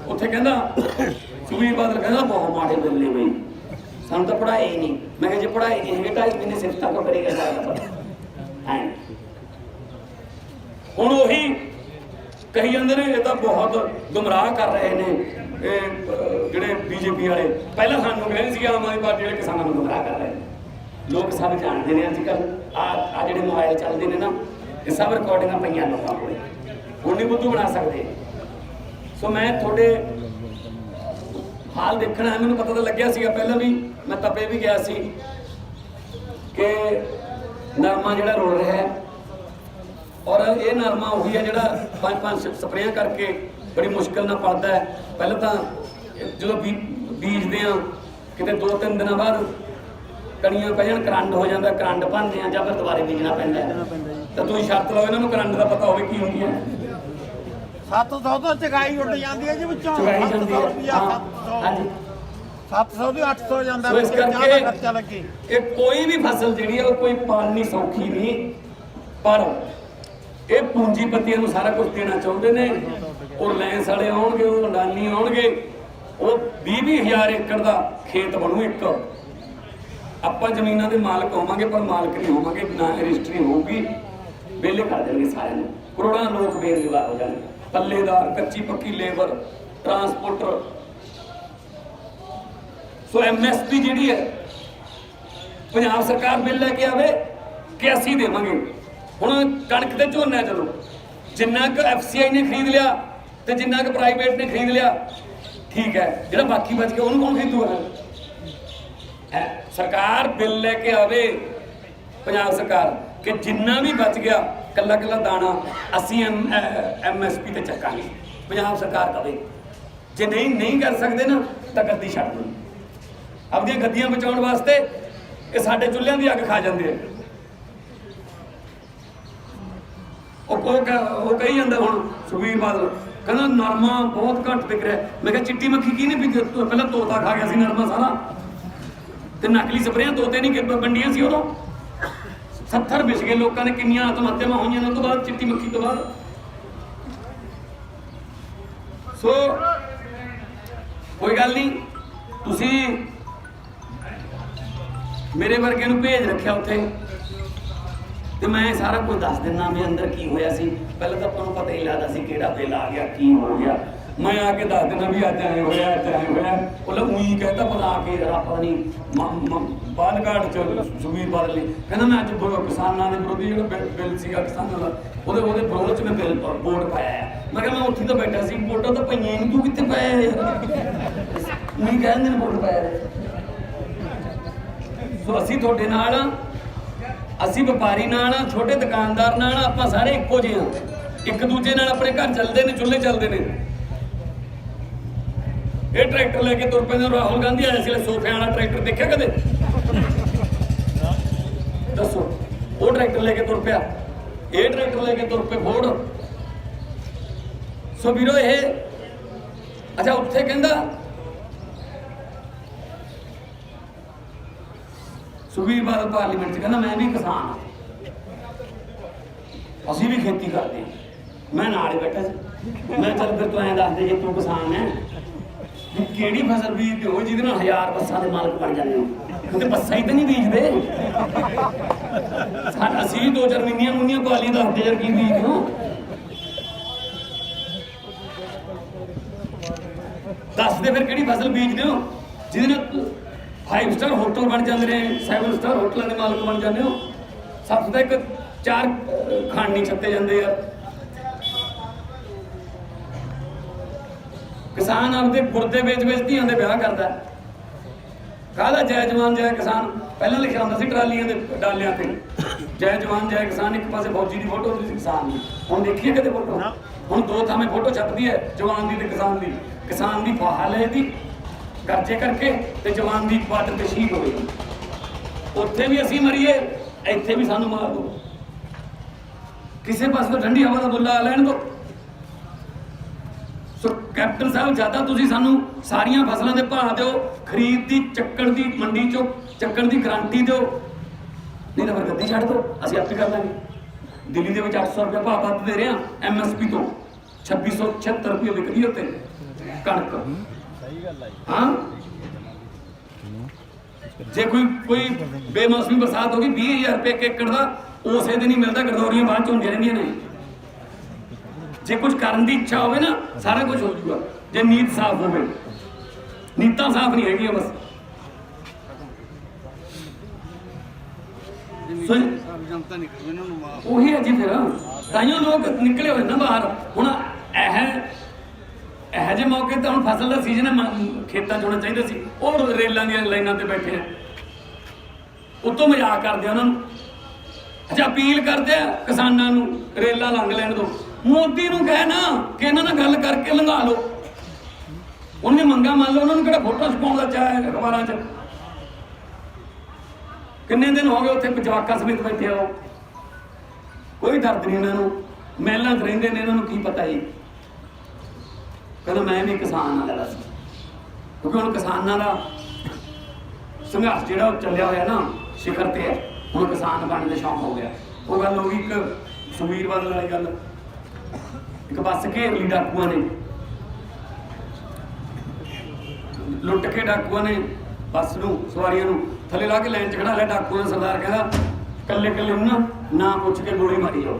S2: ਉੱਥੇ ਕਹਿੰਦਾ ਸੁਖਬੀਰ ਬਾਦਲ ਕਹਿੰਦਾ ਬਹੁਤ ਮਾੜੇ ਬਿੱਲ ਨੇ ਬਈ, ਸਾਨੂੰ ਤਾਂ ਪੜ੍ਹਾਈ ਨਹੀਂ। ਮੈਂ ਕਿਹਾ ਜੇ ਪੜ੍ਹਾਈ ਨਹੀਂ ਹੈਗੇ 2.5 ਮਹੀਨੇ ਸਿਫਤਾਂ ਕੋ ਕਰੇਗਾ ਸਾਰਾ। ਹੁਣ ਉਹੀ ਕਹੀ ਜਾਂਦੇ ਨੇ ਇਹ ਤਾਂ ਬਹੁਤ ਗੁੰਮਰਾਹ ਕਰ ਰਹੇ ਨੇ ਇਹ ਜਿਹੜੇ ਬੀਜੇਪੀ ਵਾਲੇ। ਪਹਿਲਾਂ ਸਾਨੂੰ ਕਹਿੰਦੇ ਸੀ ਆਮ ਆਦਮੀ ਪਾਰਟੀ ਵਾਲੇ ਕਿਸਾਨਾਂ ਨੂੰ ਗੁੰਮਰਾਹ ਕਰ ਰਹੇ ਨੇ। ਲੋਕ ਸਭ ਜਾਣਦੇ ਨੇ ਅੱਜ ਕੱਲ੍ਹ ਆ ਜਿਹੜੇ ਮੋਬਾਈਲ ਚੱਲਦੇ ਨੇ ਨਾ, ਇਹ ਸਭ ਰਿਕਾਰਡਿੰਗਾਂ ਪਈਆਂ ਲੋਕਾਂ ਕੋਲੇ, ਹੁਣ ਨਹੀਂ ਬੁੱਧੂ ਬਣਾ ਸਕਦੇ। ਸੋ ਮੈਂ ਤੁਹਾਡੇ ਹਾਲ ਦੇਖਣਾ, ਮੈਨੂੰ ਪਤਾ ਤਾਂ ਲੱਗਿਆ ਸੀਗਾ ਪਹਿਲਾਂ ਵੀ, ਮੈਂ ਤਪੇ ਵੀ ਗਿਆ ਸੀ ਕਿ ਨਰਮਾ ਜਿਹੜਾ ਰੋਲ ਰਿਹਾ ਹੈ, ਔਰ ਇਹ ਨਰਮਾ ਉਹੀ ਹੈ ਜਿਹੜਾ 5-5 ਸਪਰੇਆਂ ਕਰਕੇ ਬੜੀ ਮੁਸ਼ਕਿਲ ਨਾਲ ਪਲਦਾ ਹੈ। ਪਹਿਲਾਂ ਤਾਂ ਜਦੋਂ ਬੀਜਦੇ ਆ ਕਿਤੇ 2-3 ਦਿਨਾਂ ਬਾਅਦ ਕਣੀਆਂ ਪੈ ਜਾਣ, ਕਰੰਡ ਹੋ ਜਾਂਦਾ, ਕਰੰਡ ਭੰਨਦੇ ਆ ਜਾਂ ਫਿਰ ਦੁਬਾਰੇ ਬੀਜਣਾ ਪੈਂਦਾ। ਤਾਂ ਤੁਸੀਂ ਸ਼ਰਤ ਲਾਓ ਇਹਨਾਂ ਨੂੰ ਕਰੰਟ ਦਾ ਪਤਾ ਹੋਵੇ ਕੀ ਹੁੰਦੀ ਹੈ।
S3: 700 ਤੋਂ ਚਗਾਈ ਉੱਡ ਜਾਂਦੀ ਹੈ ਜੀ ਵਿੱਚੋਂ। 700 ਰੁਪਿਆ, 700 ਦੀ 800 ਜਾਂਦਾ,
S2: ਇਸ ਕਰਕੇ
S3: ਖਰਚਾ ਲੱਗੇ।
S2: ਇਹ ਕੋਈ ਵੀ ਫਸਲ ਜਿਹੜੀ ਹੈ ਉਹ ਕੋਈ ਪਾਲਣੀ ਸੌਖੀ ਨਹੀਂ, ਪਰ ਇਹ ਪੂੰਜੀਪਤੀਆਂ ਨੂੰ ਸਾਰਾ ਕੁਝ ਦੇਣਾ ਚਾਹੁੰਦੇ ਨੇ। ਉਹ ਲੈਂਸ ਵਾਲੇ ਆਉਣਗੇ, ਉਹ ਅਡਾਨੀ ਆਉਣਗੇ, ਉਹ 20-20 ਏਕੜ ਦਾ ਖੇਤ ਬਣੂ ਇੱਕ। ਆਪਾਂ ਜ਼ਮੀਨਾਂ ਦੇ ਮਾਲਕ ਹੋਵਾਂਗੇ ਪਰ ਮਾਲਕ ਨਹੀਂ ਹੋਵਾਂਗੇ, ਨਾ ਰਜਿਸਟਰੀ ਹੋਊਗੀ, ਵਿਹਲੇ ਕਰ ਦੇਣਗੇ ਸਾਰਿਆਂ ਨੂੰ। ਕਰੋੜਾਂ ਲੋਕ ਬੇਰੁਜ਼ਗਾਰ ਹੋ ਜਾਣਗੇ, ਪੱਲੇਦਾਰ, ਕੱਚੀ ਪੱਕੀ ਲੇਬਰ, ਟਰਾਂਸਪੋਰਟਰ। ਸੋ MSP ਜਿਹੜੀ ਹੈ ਪੰਜਾਬ ਸਰਕਾਰ ਬਿੱਲ ਲੈ ਕੇ ਆਵੇ ਕਿ ਅਸੀਂ ਦੇਵਾਂਗੇ। ਹੁਣ ਕਣਕ ਤੇ ਝੋਨਾ ਚਲੋ, ਜਿੰਨਾ ਕੁ FCI ਨੇ ਖਰੀਦ ਲਿਆ ਤੇ ਜਿੰਨਾ ਕੁ ਪ੍ਰਾਈਵੇਟ ਨੇ ਖਰੀਦ ਲਿਆ ਠੀਕ ਹੈ, ਜਿਹੜਾ ਬਾਕੀ ਬਚ ਗਿਆ ਉਹਨੂੰ ਕੌਣ ਖਰੀਦੂਗਾ? ਸਰਕਾਰ ਬਿੱਲ ਲੈ ਕੇ ਆਵੇ ਪੰਜਾਬ ਸਰਕਾਰ ਕਿ ਜਿੰਨਾ ਵੀ ਬਚ ਗਿਆ ਕੱਲਾ ਕੱਲਾ ਦਾਣਾ ਅਸੀਂ MSP ਤੇ ਚੱਕਾਂਗੇ। ਪੰਜਾਬ ਸਰਕਾਰ ਕਵੇ, ਜੇ ਨਹੀਂ ਕਰ ਸਕਦੇ ਨਾ ਤਾਂ ਗੱਦੀ ਛੱਡ ਦਿਓ। ਆਪਣੀਆਂ ਗੱਦੀਆਂ ਬਚਾਉਣ ਵਾਸਤੇ ਇਹ ਸਾਡੇ ਚੁੱਲ੍ਹਿਆਂ ਦੀ ਅੱਗ ਖਾ ਜਾਂਦੇ ਆ। ਉਹ ਕਹੀ ਜਾਂਦਾ ਹੁਣ ਸੁਖਬੀਰ ਬਾਦਲ ਕਹਿੰਦਾ ਨਰਮਾ ਬਹੁਤ ਘੱਟ ਵਿਕ ਰਿਹਾ। ਮੈਂ ਕਿਹਾ ਚਿੱਟੀ ਮੱਖੀ ਕੀ ਨੇ ਪਹਿਲਾਂ ਤੋਤਾ ਖਾ ਗਿਆ ਸੀ ਨਰਮਾ ਸਾਰਾ, ਤੇ ਨਕਲੀ ਸਪਰੇਆਂ ਤੋਤੇ ਨਹੀਂ ਵੰਡੀਆਂ ਸੀ ਉਦੋਂ। 70 ਵਿਛ ਗਏ ਲੋਕਾਂ ਨੇ, ਕਿੰਨੀਆਂ ਆਤਮ ਹੱਤਿਆਵਾਂ ਹੋਈਆਂ ਨੇ ਉਹ ਤੋਂ ਬਾਅਦ, ਚਿੱਟੀ ਮੱਖੀ ਤੋਂ ਬਾਅਦ। ਸੋ ਕੋਈ ਗੱਲ ਨਹੀਂ, ਤੁਸੀਂ ਮੇਰੇ ਵਰਗੇ ਨੂੰ ਭੇਜ ਰੱਖਿਆ ਉੱਥੇ ਤੇ ਮੈਂ ਸਾਰਾ ਕੁਝ ਦੱਸ ਦਿੰਦਾ ਵੀ ਅੰਦਰ ਕੀ ਹੋਇਆ ਸੀ। ਪਹਿਲਾਂ ਤਾਂ ਆਪਾਂ ਨੂੰ ਪਤਾ ਹੀ ਲੱਗਦਾ ਸੀ ਕਿਹੜਾ ਬਿੱਲ ਆ ਗਿਆ, ਕੀ ਹੋ ਗਿਆ। ਮੈਂ ਆ ਕੇ ਦੱਸ ਦਿੰਦਾ ਵੀ ਅੱਜ ਐਂ ਹੋਇਆ, ਅੱਜ ਐਂ ਹੋਇਆ। ਉਹ ਉਹੀ ਕਹਿੰਦਾ ਬਣਾ ਕੇ ਪਤਾ ਨਹੀਂ ਬਾਲਗਾੜ ਚ ਸੁਖਬੀਰ ਬਾਦਲ ਨੇ ਕਹਿੰਦਾ ਮੈਂ ਅੱਜ ਕਿਸਾਨਾਂ ਦੇ ਵਿਰੋਧੀ ਜਿਹੜਾ ਬਿੱਲ ਸੀਗਾ ਕਿਸਾਨਾਂ ਦਾ, ਉਹਦੇ ਵਿਰੋਧ ਚ ਮੈਂ ਬਿੱਲ ਵੋਟ ਪਾਇਆ। ਮੈਂ ਕਿਹਾ ਮੈਂ ਉੱਥੇ ਤਾਂ ਬੈਠਾ ਸੀ, ਵੋਟਾਂ ਤਾਂ ਪਈਆਂ ਨਹੀਂ, ਤੂੰ ਕਿੱਥੇ ਪਾਇਆ ਯਾਰ? ਨਹੀਂ ਕਹਿੰਦੇ ਨੇ ਵੋਟ ਪਾਇਆ। ਸੋ ਅਸੀਂ ਤੁਹਾਡੇ ਨਾਲ ਆ, ਅਸੀਂ ਵਪਾਰੀ ਨਾਲ ਆ, ਛੋਟੇ ਦੁਕਾਨਦਾਰ ਨਾਲ, ਆਪਾਂ ਸਾਰੇ ਇੱਕੋ ਜਿਹੇ ਆ। ਇੱਕ ਦੂਜੇ ਨਾਲ ਆਪਣੇ ਘਰ ਚੱਲਦੇ ਨੇ, ਚੁੱਲ੍ਹੇ ਚੱਲਦੇ ਨੇ। ਇਹ ਟਰੈਕਟਰ ਲੈ ਕੇ ਤੁਰ ਪੈਂਦੇ। ਰਾਹੁਲ ਗਾਂਧੀ ਆਇਆ ਸੀ ਸੋਫਿਆਂ ਵਾਲਾ ਟਰੈਕਟਰ, ਦੇਖਿਆ ਕਦੇ? ਦੱਸੋ, ਉਹ ਟਰੈਕਟਰ ਲੈ ਕੇ ਤੁਰ ਪਿਆ, ਇਹ ਟਰੈਕਟਰ ਲੈ ਕੇ ਤੁਰ ਪਏ ਫੋਰਡ। ਸੋ ਵੀਰੋ ਇਹ ਅੱਛਾ ਉੱਥੇ ਕਹਿੰਦਾ ਸੁਖਬੀਰ ਬਾਦਲ ਪਾਰਲੀਮੈਂਟ 'ਚ ਕਹਿੰਦਾ ਮੈਂ ਵੀ ਕਿਸਾਨ ਹਾਂ, ਅਸੀਂ ਵੀ ਖੇਤੀ ਕਰਦੇ ਹਾਂ। ਮੈਂ ਨਾਲ ਹੀ ਬੈਠਾ ਸੀ, ਮੈਂ ਚੱਲ ਫਿਰ ਤੂੰ ਐਂ ਦੱਸ ਦੇ ਜੇ ਤੂੰ ਕਿਸਾਨ ਹੈ ਵੀ ਕਿਹੜੀ ਫਸਲ ਬੀਜਦੇ ਹੋ ਜਿਹਦੇ ਨਾਲ 1000 ਬੱਸਾਂ ਦੇ ਮਾਲਕ ਬਣ ਜਾਂਦੇ ਹੋ? ਕਹਿੰਦੇ ਬੱਸਾਂ ਹੀ ਤਾਂ ਨਹੀਂ ਬੀਜਦੇ। ਅਸੀਂ 2-4 ਮੁੰਨੀਆਂ ਪਾਲੀ ਦੱਸਦੇ ਯਾਰ ਕੀ ਬੀਜਦੇ ਹੋ। ਦੱਸਦੇ ਫਿਰ ਕਿਹੜੀ ਫਸਲ ਬੀਜਦੇ ਹੋ ਜਿਹਦੇ ਨਾਲ 5 ਸਟਾਰ ਹੋਟਲ ਬਣ ਜਾਂਦੇ ਨੇ, 7 ਸਟਾਰ ਹੋਟਲਾਂ ਦੇ ਮਾਲਕ ਬਣ ਜਾਂਦੇ ਹੋ। ਸਭ ਦਾ ਇੱਕ 4 ਖਾਣ ਨਹੀਂ ਛੱਤੇ ਜਾਂਦੇ ਯਾਰ। ਕਿਸਾਨ ਆਪਦੇ ਗੁਰਦੇ ਵੇਚ ਧੀਆਂ ਦੇ ਵਿਆਹ ਕਰਦਾ। ਕਾਹਦਾ ਜੈ ਜਵਾਨ ਜੈ ਕਿਸਾਨ ਪਹਿਲਾਂ ਲਿਖਿਆ ਹੁੰਦਾ ਸੀ ਟਰਾਲੀਆਂ ਦੇ ਡਾਲਿਆਂ ਤੇ, ਜੈ ਜਵਾਨ ਜੈ ਕਿਸਾਨ। ਇੱਕ ਪਾਸੇ ਫੌਜੀ ਦੀ ਫੋਟੋ ਹੁੰਦੀ ਸੀ, ਕਿਸਾਨ ਦੀ। ਹੁਣ ਦੇਖੀਏ ਕਦੇ ਫੋਟੋ? ਹੁਣ 2 ਥਾਵੇਂ ਫੋਟੋ ਛਪਦੀ ਹੈ, ਜਵਾਨ ਦੀ ਤੇ ਕਿਸਾਨ ਦੀ। ਕਿਸਾਨ ਦੀ ਫਾਹਾ ਲੈ ਦੀ ਕਰਜ਼ੇ ਕਰਕੇ ਤੇ ਜਵਾਨ ਦੀ ਬਾਰਡਰ ਤੇ ਸ਼ਹੀਦ ਹੋਏ। ਉੱਥੇ ਵੀ ਅਸੀਂ ਮਰੀਏ, ਇੱਥੇ ਵੀ ਸਾਨੂੰ ਮਾਰ ਦੋ। ਕਿਸੇ ਪਾਸੇ ਤੋਂ ਠੰਡੀ ਹਵਾ ਦਾ ਬੁੱਲਾ ਆ ਲੈਣ ਦੋ। ਸੋ ਕੈਪਟਨ ਸਾਹਿਬ ਜਿਆਦਾ ਤੁਸੀਂ ਸਾਨੂੰ ਸਾਰੀਆਂ ਫਸਲਾਂ ਦੇ ਭਾਅ ਦਿਓ, ਖਰੀਦ ਦੀ ਚੱਕਣ ਦੀ ਮੰਡੀ ਚੋਂ ਚੱਕਣ ਦੀ ਗਰੰਟੀ ਦਿਓ, ਨਹੀਂ ਤਾਂ ਫਿਰ ਗੱਦੀ ਛੱਡ ਦਿਓ, ਅਸੀਂ ਆਪੇ ਕਰ ਲਾਂਗੇ। ਦਿੱਲੀ ਦੇ ਵਿੱਚ 800 ਰੁਪਏ ਭਾਅ ਵੱਧ ਦੇ ਰਹੇ ਆ MSP ਤੋਂ, 2676 ਰੁਪਏ ਵਿਕਦੀ ਉੱਤੇ ਕਣਕ। ਹਾਂ ਜੇ ਕੋਈ ਬੇਮੌਸਮੀ ਬਰਸਾਤ ਹੋ ਗਈ 20000 ਰੁਪਏ ਏਕੜ ਦਾ ਉਸੇ ਦਿਨ ਹੀ ਮਿਲਦਾ। ਗਰਦੌਰੀਆਂ ਬਾਅਦ ਚ ਹੁੰਦੀਆਂ ਰਹਿੰਦੀਆਂ ਨੇ। ਜੇ ਕੁਝ ਕਰਨ ਦੀ ਇੱਛਾ ਹੋਵੇ ਨਾ ਸਾਰਾ ਕੁਝ ਹੋ ਜੂਗਾ, ਜੇ ਨੀਤ ਸਾਫ਼ ਹੋਵੇ। ਨੀਤਾਂ ਸਾਫ਼ ਨਹੀਂ ਹੈਗੀਆਂ ਬਸ। ਉਹੀ ਹੈ ਜੀ, ਫਿਰ ਤਾਈਓ ਲੋਕ ਨਿਕਲੇ ਹੋਏ ਨਾ ਬਾਹਰ। ਹੁਣ ਇਹੋ ਜਿਹੇ ਮੌਕੇ ਤੇ ਹੁਣ ਫਸਲ ਦਾ ਸੀਜ਼ਨ ਹੈ, ਖੇਤਾਂ 'ਚ ਹੋਣਾ ਚਾਹੀਦਾ ਸੀ। ਉਹ ਰੇਲਾਂ ਦੀਆਂ ਲਾਈਨਾਂ ਤੇ ਬੈਠੇ ਆ, ਉੱਤੋਂ ਮਜ਼ਾਕ ਕਰਦੇ ਆ ਉਹਨਾਂ ਨੂੰ। ਅੱਛਾ ਅਪੀਲ ਕਰਦੇ ਆ ਕਿਸਾਨਾਂ ਨੂੰ ਰੇਲਾਂ ਲੰਘ ਲੈਣ ਦਿਓ। ਮੋਦੀ ਨੂੰ ਕਹਿ ਨਾ ਕਿ ਇਹਨਾਂ ਨਾਲ ਗੱਲ ਕਰਕੇ ਲੰਘਾ ਲਓ। ਉਹਨੇ ਮੰਗਾਂ ਮੰਨ ਲਓ, ਉਹਨਾਂ ਨੂੰ ਕਿਹੜਾ ਫੋਟੋ ਛਪਾਉਣ ਦਾ ਚਾਹ ਹੈ ਅਖਬਾਰਾਂ 'ਚ? ਕਿੰਨੇ ਦਿਨ ਹੋ ਗਏ ਉੱਥੇ ਜਵਾਕਾਂ ਸਮੇਤ ਬੈਠੇ ਹੋ, ਕੋਈ ਦਰਦ ਨਹੀਂ ਇਹਨਾਂ ਨੂੰ। ਮਹਿਲਾਂ 'ਚ ਰਹਿੰਦੇ ਨੇ, ਇਹਨਾਂ ਨੂੰ ਕੀ ਪਤਾ ਜੀ। ਕਹਿੰਦਾ ਮੈਂ ਵੀ ਕਿਸਾਨ ਆ ਸੀ, ਕਿਉਂਕਿ ਹੁਣ ਕਿਸਾਨਾਂ ਦਾ ਸੰਘਰਸ਼ ਜਿਹੜਾ ਉਹ ਚੱਲਿਆ ਹੋਇਆ ਨਾ ਸਿਖਰ ਤੇ ਹੈ। ਹੁਣ ਕਿਸਾਨ ਬਣਨ ਦਾ ਸ਼ੌਂਕ ਹੋ ਗਿਆ। ਉਹ ਗੱਲ ਹੋ ਗਈ ਇੱਕ ਸੁਖਬੀਰ ਬਾਦਲ ਵਾਲੀ ਗੱਲ। ਇੱਕ ਬੱਸ ਘੇਰ ਲਈ ਡਾਕੂਆਂ ਨੇ, ਲੁੱਟ ਕੇ ਡਾਕੂਆਂ ਨੇ ਬੱਸ ਨੂੰ, ਸਵਾਰੀਆਂ ਨੂੰ ਥੱਲੇ ਲਾ ਕੇ ਲਾਈਨ 'ਚ ਖੜਾ ਲਿਆ। ਡਾਕੂਆਂ ਦਾ ਸਰਦਾਰ ਕਹਿੰਦਾ ਕੱਲੇ ਨੂੰ ਨਾ ਪੁੱਛ ਕੇ ਗੋਲੀ ਮਾਰੀ ਜਾਓ।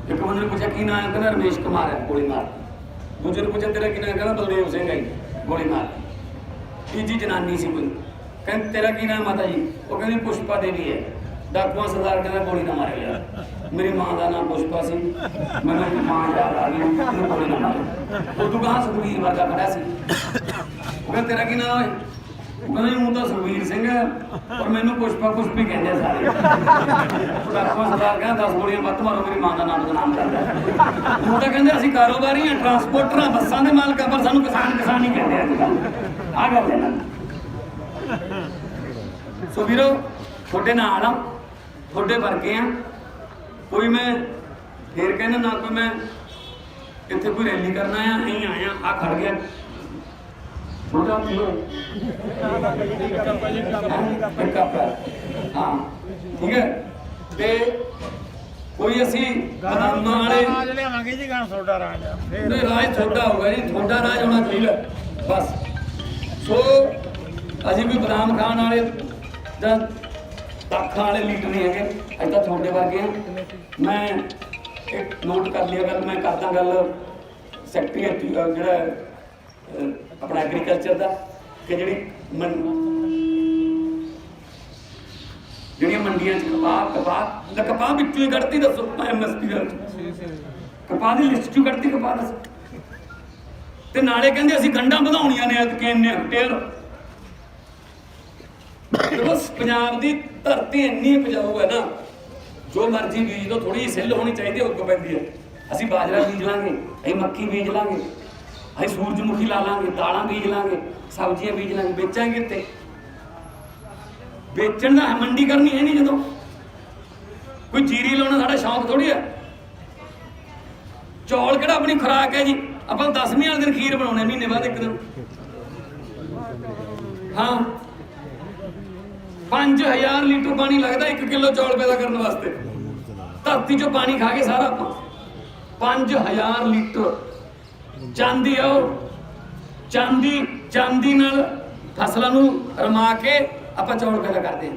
S2: ਇੱਕ ਬੰਦੇ ਨੇ ਪੁੱਛਿਆ ਕੀ ਨਾਂ ਹੈ? ਕਹਿੰਦਾ ਰਮੇਸ਼ ਕੁਮਾਰ ਹੈ, ਗੋਲੀ ਮਾਰ। ਦੂਜੇ ਨੂੰ ਪੁੱਛਿਆ ਤੇਰਾ ਕੀ ਨਾਂ? ਕਹਿੰਦਾ ਬਲਦੇਵ ਸਿੰਘ ਹੈ, ਗੋਲੀ ਮਾਰ। ਤੀਜੀ ਜਨਾਨੀ ਸੀ ਕੋਈ, ਕਹਿੰਦੇ ਤੇਰਾ ਕੀ ਨਾਮ ਮਾਤਾ ਜੀ? ਉਹ ਕਹਿੰਦੀ ਪੁਸ਼ਪਾ ਦੇਵੀ ਹੈ। ਡਾਕੂਆਂ ਸਰਦਾਰ ਕਹਿੰਦਾ ਗੋਲੀ ਨਾ ਮਾਰੇ ਯਾਰ, ਮੇਰੀ ਮਾਂ ਦਾ ਨਾਮ ਪੁਸ਼ਪਾ ਸੀ, ਮੈਨੂੰ ਮਾਂ ਯਾਦ ਆ ਗਈ, ਮੈਨੂੰ ਗੋਲੀ ਨਾ ਮਾਰੇ। ਉਹ ਦੁਕਾਨ ਸੁਖਬੀਰ ਵਰਗਾ ਖੜਾ ਸੀ। ਉਹ ਕਹਿੰਦਾ ਤੇਰਾ ਕੀ ਨਾਮ ਹੈ? ਉਹ ਕਹਿੰਦਾ ਉਹ ਤਾਂ ਸੁਖਬੀਰ ਸਿੰਘ ਹੈ, ਪਰ ਮੈਨੂੰ ਪੁਸ਼ਪੀ ਕਹਿੰਦੇ ਆ ਸਾਰੇ। ਡਾਕੂਆਂ ਸਰਦਾਰ ਕਹਿੰਦਾ 10 ਗੋਲੀਆਂ ਵੱਧ ਮਾਰੋ, ਮੇਰੀ ਮਾਂ ਦਾ ਨਾਮ ਬਦਨਾਮ ਕਰਦਾ। ਉਹ ਤਾਂ ਕਹਿੰਦੇ ਅਸੀਂ ਕਾਰੋਬਾਰੀ ਹਾਂ, ਟਰਾਂਸਪੋਰਟਰਾਂ, ਬੱਸਾਂ ਦੇ ਮਾਲਕ ਆ, ਪਰ ਸਾਨੂੰ ਕਿਸਾਨ ਹੀ ਕਹਿੰਦੇ ਆ। ਆਹ ਗੱਲ ਹੈ ਨਾ। ਸੋ ਵੀਰੋ ਤੁਹਾਡੇ ਨਾਲ ਆ, ਤੁਹਾਡੇ ਵਰਗੇ ਆ। ਕੋਈ ਮੈਂ ਫੇਰ ਕਹਿੰਦਾ ਨਾ ਕੋਈ ਮੈਂ ਇੱਥੇ ਕੋਈ ਰੈਲੀ ਕਰਨਾ ਆ, ਨਹੀਂ ਆਇਆ ਆ ਖੜ ਗਿਆ ਛੋਟਾ ਹਾਂ ਠੀਕ ਹੈ। ਤੇ ਕੋਈ ਅਸੀਂ ਬਦਾਮਾਂ ਵਾਲੇ
S3: ਰਾਜ ਲਿਆਵਾਂਗੇ ਜੀ, ਗਾਂ ਤੁਹਾਡਾ ਰਾਜ ਆ।
S2: ਨਹੀਂ ਰਾਜ ਤੁਹਾਡਾ ਹੋਗਾ ਜੀ, ਤੁਹਾਡਾ ਰਾਜ ਹੋਣਾ ਚਾਹੀਦਾ ਬਸ। ਸੋ ਅਸੀਂ ਕੋਈ ਬਦਾਮ ਖਾਣ ਵਾਲੇ ਜਾਂ ਦਾਖਾਂ ਵਾਲੇ ਲੀਡਰ ਨਹੀਂ ਹੈਗੇ, ਅਸੀਂ ਤਾਂ ਤੁਹਾਡੇ ਵਰਗੇ ਆ। ਮੈਂ ਇੱਕ ਨੋਟ ਕਰ ਲਿਆ ਗੱਲ, ਮੈਂ ਕਰਦਾ ਗੱਲ ਸੈਕਟਰੀ ਜਿਹੜਾ ਆਪਣਾ ਐਗਰੀਕਲਚਰ ਦਾ, ਕਿ ਜਿਹੜੀਆਂ ਮੰਡੀਆਂ 'ਚ ਕਪਾਹ ਵਿੱਚੋਂ ਹੀ ਕੱਢਤੀ। ਦੱਸੋ MSP ਦਾ ਕਪਾਹ ਦੀ ਲਿਸਟ 'ਚੋਂ ਕੱਢਤੀ ਕਪਾਹ, ਦੱਸੋ। ਤੇ ਨਾਲੇ ਕਹਿੰਦੇ ਅਸੀਂ ਗੰਢਾਂ ਵਧਾਉਣੀਆਂ ਨੇ ਐਤਕੀ ਇੰਨੇ ਹੈਕਟੇਅਰ। ਬਸ ਪੰਜਾਬ ਦੀ ਧਰਤੀ ਇੰਨੀ ਉਪਜਾਊ ਹੈ ਨਾ, ਜੋ ਮਰਜ਼ੀ ਬੀਜ ਲਓ, ਥੋੜੀ ਜਿਹੀ ਸਿੱਲ ਹੋਣੀ ਚਾਹੀਦੀ, ਉੱਗ ਪੈਂਦੀ ਹੈ। ਅਸੀਂ ਬਾਜਰਾ ਬੀਜ ਲਾਂਗੇ, ਅਸੀਂ ਮੱਕੀ ਬੀਜ ਲਾਂਗੇ, ਅਸੀਂ ਸੂਰਜਮੁਖੀ ਲਾ ਲਾਂਗੇ, ਦਾਲਾਂ ਬੀਜ ਲਾਂਗੇ, ਸਬਜ਼ੀਆਂ ਬੀਜ ਲਾਂਗੇ, ਵੇਚਾਂਗੇ ਤੇ ਵੇਚਣ ਦਾ ਮੰਡੀ ਕਰਨੀ ਹੈ ਨਹੀਂ। ਜਦੋਂ ਕੋਈ ਜੀਰੀ ਲਾਉਣਾ ਸਾਡਾ ਸ਼ੌਂਕ ਥੋੜੀ ਹੈ। ਚੌਲ ਕਿਹੜਾ ਆਪਣੀ ਖੁਰਾਕ ਹੈ ਜੀ? ਆਪਾਂ 10ਵੀਂ ਵਾਲੇ ਦਿਨ ਖੀਰ ਬਣਾਉਣੇ, ਮਹੀਨੇ ਬਾਅਦ ਇੱਕ ਦਿਨ। ਹਾਂ 5000 ਲੀਟਰ ਪਾਣੀ ਲੱਗਦਾ 1 ਕਿਲੋ ਚੌਲ ਪੈਦਾ ਕਰਨ ਵਾਸਤੇ। ਧਰਤੀ ਚੋਂ ਪਾਣੀ ਖਾ ਕੇ ਸਾਰਾ ਆਪਾਂ 5000 ਲੀਟਰ। ਚਾਂਦੀ ਆਓ, ਚਾਂਦੀ ਨਾਲ ਫਸਲਾਂ ਨੂੰ ਰਮਾ ਕੇ ਆਪਾਂ ਚੌਲ ਪੈਦਾ ਕਰਦੇ ਹਾਂ।